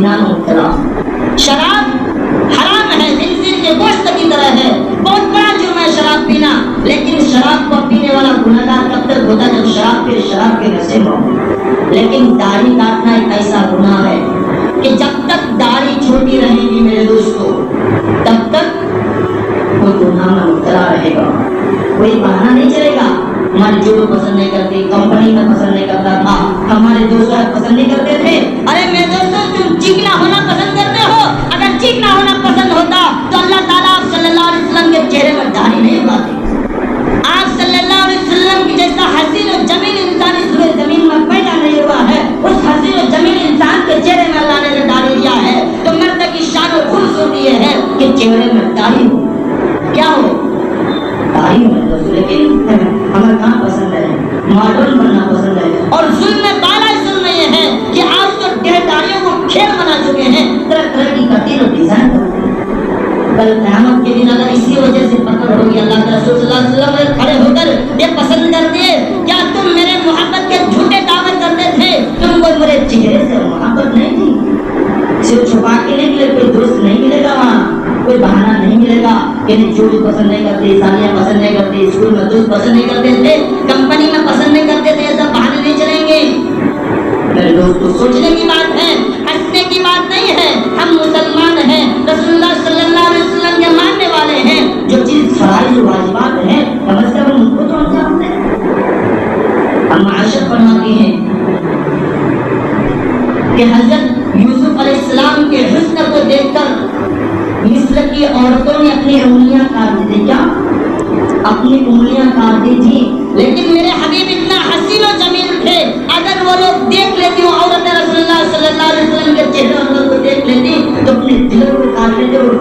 زنا میں مبتلا. شراب حرام ہے، خنزیر کے گوشت کی طرح ہے، بہت بڑا جرم ہے شراب پینا. لیکن شراب کو پینے والا گنہگار کب تک ہوتا ہے؟ جب شراب پھر شراب کے نشے میں ہو. لیکن داڑھی کاٹنا ایک ایسا گناہ ہے کہ جب تک داڑھی چھوٹی رہے گی میرے دوستو تب تک وہ گناہ میں مبتلا رہے گا. کوئی بہانہ نہیں چلے گا. ہماری جوڑوں پسند نہیں کرتی، کمپنی میں پسند نہیں کرتا تھا، ہمارے دوست پسند نہیں کرتے تھے. ارے میرے دوستوں تم چیکنا ہونا پسند کرتے ہو. اگر چیکنا ہونا پسند ہوتا تو اللہ تعالیٰ آپ صلی اللہ علیہ وسلم کے چہرے پر داڑھی نہیں اگاتے. آپ صلی اللہ علیہ وسلم کی جیسا حسین و جمیل انسان اس روئے زمین میں پیدا نہیں ہوا ہے، اس حسین و جمیل انسان کے چہرے میں اللہ نے داڑھی دیا ہے. تو مرد کی شان و خوبصورتی یہ ہے کہ چہرے میں داڑھی ہو. کیا ہو؟ داڑھی ہو. لیکن ہمیں کہاں پسند ہے؟ ماڈرن بننا پسند ہے. اور ظلم میں بالا ظلم یہ ہے کہ آج تو دہداریوں کو کھیل بنا چکے ہیں، طرح طرح کی کٹین اور ڈیزائن کرتے ہیں. کل قیامت کے دن اگر اسی وجہ سے پکڑ ہوگی، اللہ کے رسول صلی اللہ علیہ وسلم کھڑے ہو کر یہ پسند کرتے کیا تم میرے محبت کے جھوٹے دعوے کرتے تھے؟ تم کو میرے چہرے سے محبت نہیں تھی. صرف چھپا کے نہیں ملے، کوئی دوست نہیں ملے گا وہاں، کوئی بہانہ نہیں ملے گا کہ چوری پسند نہیں کرتے، سالیاں پسند نہیں کرتے، اسکول میں دوست پسند نہیں کرتے تھے، کمپنی میں پسند نہیں کرتے تھے. ایسا بہانے نہیں چلیں گے. میرے دوستو سوچنے کی بات ہے، ہنسنے کی بات نہیں ہے. ہم مسلمان ہیں، رسول اللہ صلی اللہ علیہ وسلم کے ماننے والے ہیں. جو چیز فرائض و واجبات ہیں کم از کم ان کو تو انجام دیں. ہم معاشر فرماتی ہیں کہ حضرت یوسف علیہ السلام کے حسن کو دیکھ کر مصر کی عورتوں نے اپنی انگلیاں کاٹ دی. کیا؟ اپنی انگلیاں کاٹ دی تھی. لیکن میرے حبیب اتنا حسین و جمیل تھے، اگر وہ لوگ دیکھ لیتی وہ عورت رسول اللہ صلی اللہ علیہ وسلم کے چہرے کو دیکھ لیتی تو اپنے دل کو کاٹ لیتے اور